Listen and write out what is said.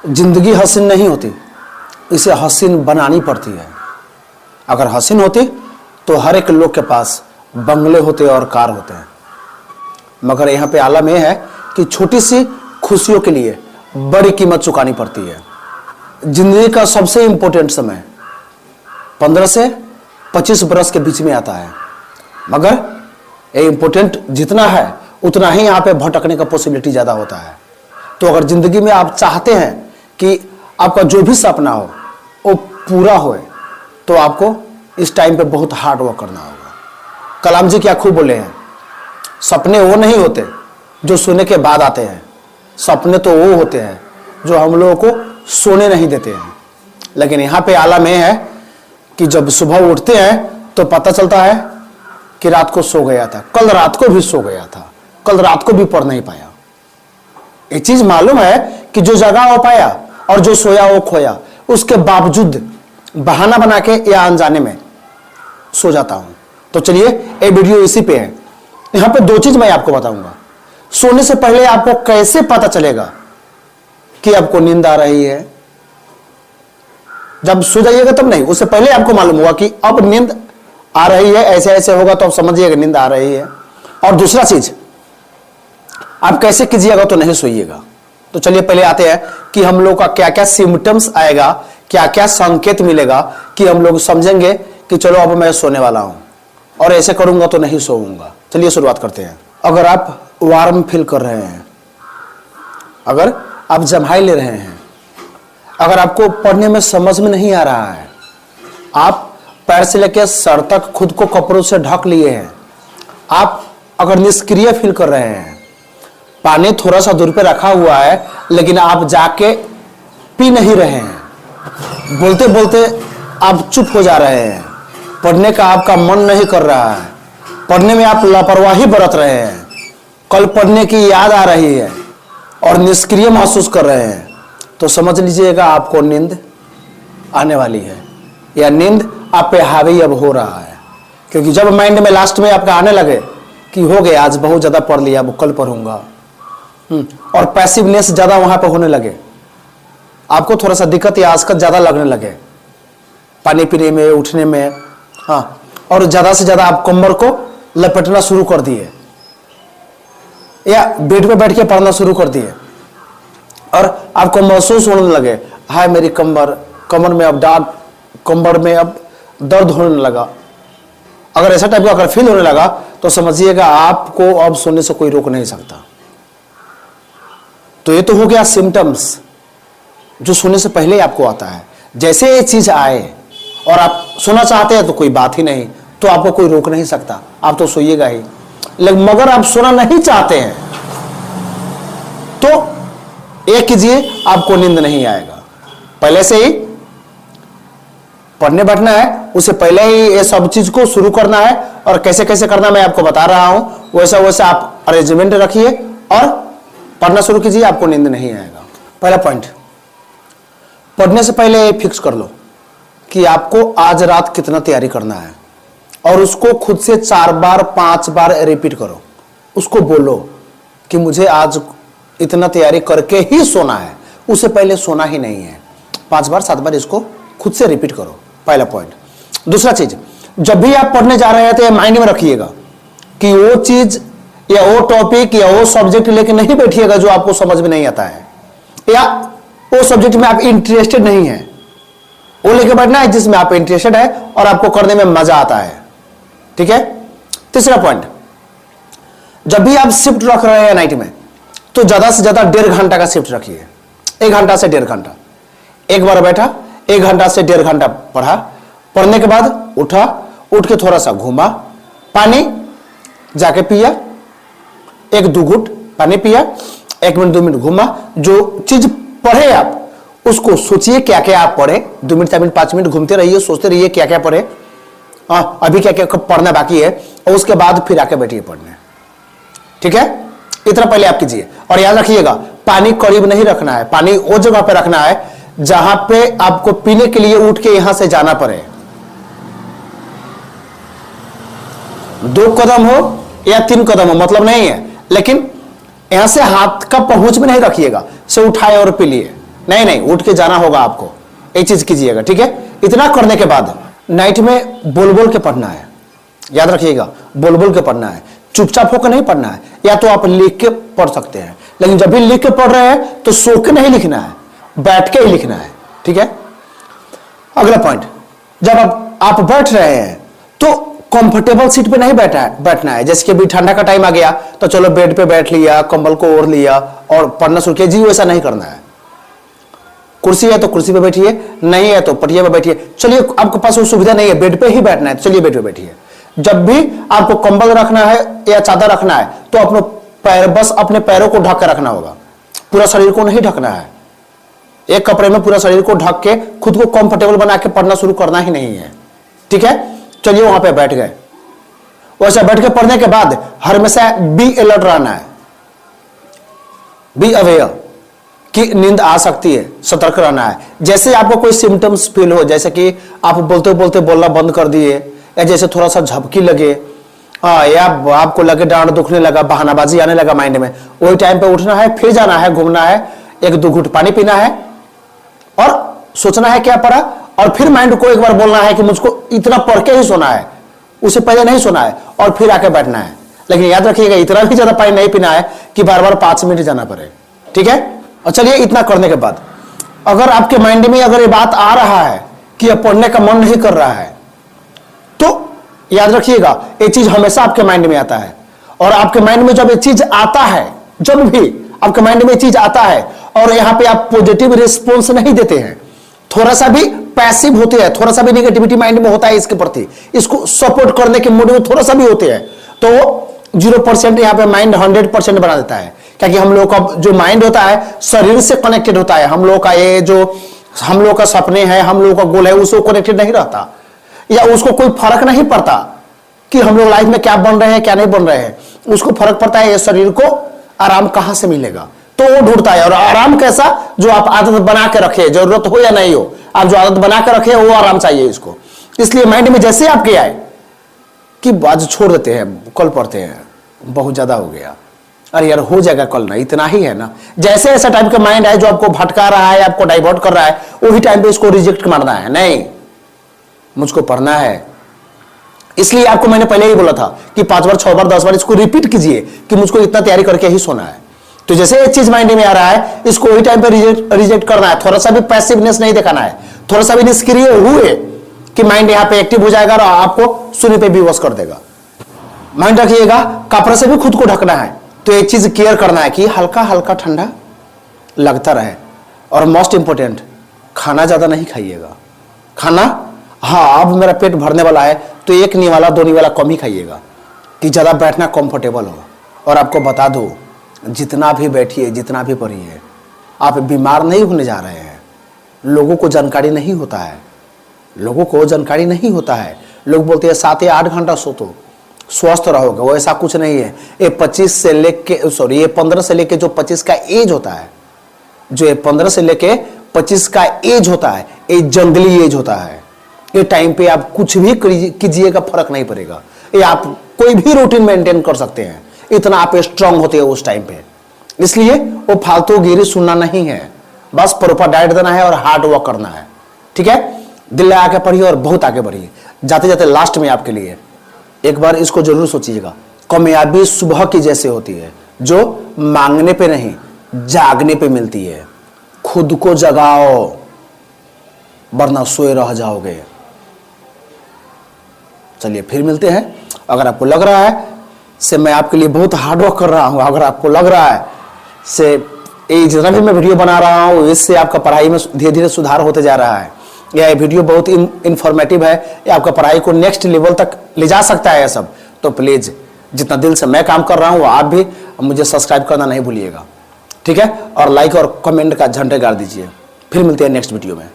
जिंदगी हसीन नहीं होती, इसे हसीन बनानी पड़ती है। अगर हसीन होती तो हर एक लोग के पास बंगले होते और कार होते हैं, मगर यहाँ पे आलम यह है कि छोटी सी खुशियों के लिए बड़ी कीमत चुकानी पड़ती है। जिंदगी का सबसे इंपॉर्टेंट समय 15 से 25 बरस के बीच में आता है, मगर ये इंपॉर्टेंट जितना है उतना ही यहाँ पे भटकने का पॉसिबिलिटी ज़्यादा होता है। तो अगर जिंदगी में आप चाहते हैं कि आपका जो भी सपना हो वो पूरा हो, तो आपको इस टाइम पे बहुत हार्ड वर्क करना होगा। कलाम जी क्या खूब बोले हैं, सपने वो नहीं होते जो सोने के बाद आते हैं, सपने तो वो होते हैं जो हम लोगों को सोने नहीं देते हैं। लेकिन यहाँ पे आलम यह है कि जब सुबह उठते हैं तो पता चलता है कि रात को सो गया था, कल रात को भी सो गया था, कल रात को भी पढ़ नहीं पाया। ये चीज मालूम है कि जो जगा वो पाया और जो सोया वो खोया, उसके बावजूद बहाना बना के या अनजाने में सो जाता हूं। तो चलिए ये वीडियो इसी पे है। यहां पे दो चीज मैं आपको बताऊंगा। सोने से पहले आपको कैसे पता चलेगा कि आपको नींद आ रही है। जब सो जाइएगा तब नहीं, उससे पहले आपको मालूम होगा कि अब नींद आ रही है, ऐसे ऐसे होगा तो आप समझिएगा नींद आ रही है। और दूसरा चीज, आप कैसे कीजिएगा तो नहीं सोइएगा। तो चलिए पहले आते हैं कि हम लोग का क्या क्या सिम्टम्स आएगा, क्या क्या संकेत मिलेगा कि हम लोग समझेंगे कि चलो अब मैं सोने वाला हूं और ऐसे करूंगा तो नहीं सोऊंगा। चलिए शुरुआत करते हैं। अगर आप वार्म फील कर रहे हैं, अगर आप जम्हाई ले रहे हैं, अगर आपको पढ़ने में समझ में नहीं आ रहा है, आप पैर से लेकर सर तक खुद को कपड़ों से ढक लिए हैं, आप अगर निष्क्रिय फील कर रहे हैं, पानी थोड़ा सा दूर पे रखा हुआ है लेकिन आप जाके पी नहीं रहे हैं, बोलते बोलते आप चुप हो जा रहे हैं, पढ़ने का आपका मन नहीं कर रहा है, पढ़ने में आप लापरवाही बरत रहे हैं, कल पढ़ने की याद आ रही है और निष्क्रिय महसूस कर रहे हैं, तो समझ लीजिएगा आपको नींद आने वाली है या नींद आप पे हावी अब हो रहा है। क्योंकि जब माइंड में लास्ट में आपका आने लगे कि हो गया, आज बहुत ज्यादा पढ़ लिया, अब कल पढ़ूंगा, और पैसिवनेस ज्यादा वहां पर होने लगे, आपको थोड़ा सा दिक्कत या आसकत ज्यादा लगने लगे पानी पीने में, उठने में, हाँ, और ज्यादा से ज्यादा आप कमर को लपेटना शुरू कर दिए या बेड पे बैठ के पढ़ना शुरू कर दिए और आपको महसूस होने लगे, हाय मेरी कमर में अब कमर में अब दर्द होने लगा। अगर ऐसा टाइप का अगर फील होने लगा तो समझिएगा आपको अब सोने से कोई रोक नहीं सकता। तो ये तो हो गया सिम्टम्स जो सोने से पहले आपको आता है। जैसे ये चीज आए और आप सोना चाहते हैं तो कोई बात ही नहीं, तो आपको कोई रोक नहीं सकता, आप तो सोइएगा ही। लेकिन मगर आप सोना नहीं चाहते हैं तो ये कीजिए, आपको नींद नहीं आएगा। पहले से ही पढ़ने बैठना है, उससे पहले ही ये सब चीज को शुरू करना है और कैसे कैसे करना मैं आपको बता रहा हूं, वैसा वैसा आप अरेंजमेंट रखिए और पढ़ना शुरू कीजिए, आपको नींद नहीं आएगा। पहला पॉइंट, पढ़ने से पहले फिक्स कर लो कि आपको आज रात कितना तैयारी करना है और उसको खुद से 4 बार 5 बार रिपीट करो। उसको बोलो कि मुझे आज इतना तैयारी करके ही सोना है, उससे पहले सोना ही नहीं है। 5 बार 7 बार इसको खुद से रिपीट करो, पहला पॉइंट। दूसरा चीज, जब भी आप पढ़ने जा रहे हैं तो माइंड में रखिएगा कि वो चीज या वो टॉपिक या वो सब्जेक्ट लेके नहीं बैठिएगा जो आपको समझ में नहीं आता है या वो सब्जेक्ट में आप इंटरेस्टेड नहीं है। वो लेके बैठना है जिसमें आप इंटरेस्टेड है और आपको करने में मजा आता है। ठीक है। तीसरा पॉइंट, जब भी आप शिफ्ट रख रहे हैं नाइट में तो ज्यादा से ज्यादा 1.5 घंटा का शिफ्ट रखिए। 1 घंटा से 1.5 घंटा, एक बार बैठा 1 घंटा से 1.5 घंटा पढ़ा, पढ़ने के बाद उठा, उठ के थोड़ा सा घूमा, पानी जाके पिया, 1-2 घूंट पानी पिया, 1 मिनट 2 मिनट घूमा। जो चीज पढ़े आप उसको सोचिए क्या क्या आप पढ़े, 2 मिनट 4 मिनट 5 मिनट घूमते रहिए, सोचते रहिए क्या क्या पढ़े, अभी क्या क्या पढ़ना बाकी है, और उसके बाद फिर आके बैठिए पढ़ने। ठीक है, इतना पहले आप कीजिए। और याद रखिएगा पानी करीब नहीं रखना है, पानी वो जगह पे रखना है जहां पे आपको पीने के लिए उठ के यहां से जाना पड़े। 2 कदम हो या 3 कदम हो मतलब नहीं है, लेकिन यहां से हाथ का पहुंच में नहीं रखिएगा, से उठाए और पी लिए। नहीं नहीं, उठ के जाना होगा आपको, एक चीज कीजिएगा, ठीक है। इतना करने के बाद नाइट में बोल बोल के पढ़ना है, याद रखिएगा, बोल बोल के पढ़ना है, चुपचाप होकर नहीं पढ़ना है। या तो आप लिख के पढ़ सकते हैं, लेकिन जब भी लिख के पढ़ रहे हैं तो सो के नहीं लिखना है, बैठ के ही लिखना है, ठीक है। अगला पॉइंट, जब आप बैठ रहे हैं तो कंफर्टेबल सीट पे नहीं बैठना है। जैसे कि अभी ठंडा का टाइम आ गया तो चलो बेड पे बैठ लिया, कंबल को ओढ़ लिया और पढ़ना शुरू किया, जी वैसा नहीं करना है। कुर्सी है तो कुर्सी पे बैठिए, नहीं है तो पटिया पे बैठिए। चलिए आपके पास वो सुविधा नहीं है, बेड पे ही बैठना है, चलिए बेड पे बैठिए। जब भी आपको कंबल रखना है या चादर रखना है तो अपने पैर, बस अपने पैरों को ढक के रखना होगा, पूरा शरीर को नहीं ढकना है। एक कपड़े में पूरा शरीर को ढक के खुद को कंफर्टेबल बना के पढ़ना शुरू करना ही नहीं है, ठीक है। चलिए वहां पे बैठ गए। वैसे बैठ के पढ़ने के बाद हमेशा बी अलर्ट रहना है, बी अवेयर कि नींद आ सकती है, सतर्क रहना है। जैसे आपको कोई सिम्टम्स फील हो, जैसे कि आप बोलते बोलते बोलना बंद कर दिए, या जैसे थोड़ा सा झपकी लगे, या आपको लगे डांड दुखने लगा, बहानाबाजी आने लगा माइंड में, वही टाइम पे उठना है, फिर जाना है, घूमना है, एक दो घूंट पानी पीना है और सोचना है क्या पढ़ा, और फिर माइंड को एक बार बोलना है कि मुझको इतना पढ़ के ही सोना है, उससे पहले नहीं सोना है, और फिर आके बैठना है। लेकिन याद रखिएगा इतना भी ज्यादा पानी नहीं पीना है कि बार बार 5 मिनट जाना पड़े, ठीक है। और चलिए इतना करने के बाद अगर आपके माइंड में अगर ये बात आ रहा है कि अब पढ़ने का मन नहीं कर रहा है, तो याद रखिएगा ये चीज हमेशा आपके माइंड में आता है। और आपके माइंड में जब ये चीज आता है, जब भी आपके माइंड में चीज आता है और यहां पे आप पॉजिटिव रिस्पॉन्स नहीं देते हैं, थोड़ा सा भी पैसिव होते हैं, थोड़ा सा भी नेगेटिविटी माइंड में होता है इसके प्रति, इसको सपोर्ट करने के मूड में थोड़ा सा भी होते हैं, तो वो 0% यहां पे माइंड 100% बना देता है। क्योंकि हम लोग का जो माइंड होता है शरीर से कनेक्टेड होता है, हम लोग का ये जो हम लोग का सपने हैं, हम लोग का गोल है, उसको कनेक्टेड नहीं रहता, या उसको कोई फर्क नहीं पड़ता कि हम लोग लाइफ में क्या बन रहे हैं क्या नहीं बन रहे हैं। उसको फर्क पड़ता है ये शरीर को आराम कहां से मिलेगा, तो वो ढूंढता है। और आराम कैसा, जो आप आदत बना के रखे, जरूरत हो या नहीं हो, आप जो आदत बना के रखे वो आराम चाहिए इसको। इसलिए माइंड में जैसे आपके आए कि आज छोड़ देते हैं, कल पढ़ते हैं, बहुत ज्यादा हो गया, अरे यार हो जाएगा कल ना, इतना ही है ना, जैसे ऐसा टाइप का माइंड है जो आपको भटका रहा है, आपको डाइवर्ट कर रहा है, वही टाइम पे इसको रिजेक्ट मारना है, नहीं मुझको पढ़ना है। इसलिए आपको मैंने पहले ही बोला था कि 5 बार 6 बार 10 बार इसको रिपीट कीजिए कि मुझको इतना तैयारी करके ही सोना है। तो जैसे एक चीज माइंड में आ रहा है, इसको वही टाइम पे रिजेक्ट करना है, थोड़ा सा भी पैसिवनेस नहीं दिखाना है, थोड़ा सा भी निष्क्रिय हुए कि माइंड यहां पे एक्टिव हो जाएगा और आपको शून्य पे विवश कर देगा। माइंड रखिएगा, कपड़े से भी खुद को ढकना है, तो एक चीज केयर करना है कि हल्का हल्का ठंडा लगता रहे। और मोस्ट इंपोर्टेंट, खाना ज्यादा नहीं खाइएगा। खाना, हाँ अब मेरा पेट भरने वाला है तो 1 निवाला 2 निवाला कम ही खाइएगा कि ज्यादा बैठना कंफर्टेबल हो। और आपको बता दो, जितना भी बैठिए, जितना भी पढ़िए, आप बीमार नहीं होने जा रहे हैं। लोगों को जानकारी नहीं होता है, लोगों को जानकारी नहीं होता है। लोग बोलते हैं 7 या 8 घंटा सो तो स्वस्थ रहोगे, वो ऐसा कुछ नहीं है। ये 25 से लेके सॉरी ये 15 से लेके जो 25 का एज होता है, जो ये 15 से लेके 25 का एज होता है, ये जंगली एज होता है। ये टाइम पे आप कुछ भी कीजिएगा फर्क नहीं पड़ेगा, ये आप कोई भी रूटीन मेंटेन कर सकते हैं, इतना आप स्ट्रांग होते हैं उस टाइम पे। इसलिए वो फालतू गिरी सुनना नहीं है, बस प्रॉपर डाइट देना है और हार्ड वर्क करना है, ठीक है। दिल लगा के पढ़िए और बहुत आगे बढ़िए। जाते जाते लास्ट में आपके लिए एक बार इसको जरूर सोचिएगा, कामयाबी सुबह की जैसे होती है, जो मांगने पे नहीं जागने पे मिलती है। खुद को जगाओ वरना सोए रह जाओगे। चलिए फिर मिलते हैं। अगर आपको लग रहा है से मैं आपके लिए बहुत हार्ड वर्क कर रहा हूं, अगर आपको लग रहा है से ये जितना भी मैं वीडियो बना रहा हूं इससे आपका पढ़ाई में धीरे धीरे सुधार होते जा रहा है, या ये वीडियो बहुत इंफॉर्मेटिव है, या आपका पढ़ाई को नेक्स्ट लेवल तक ले जा सकता है, ये सब, तो प्लीज जितना दिल से मैं काम कर रहा हूं आप भी मुझे सब्सक्राइब करना नहीं भूलिएगा, ठीक है। और लाइक और कमेंट का झंडे गाड़ दीजिए। फिर मिलते हैं नेक्स्ट वीडियो में।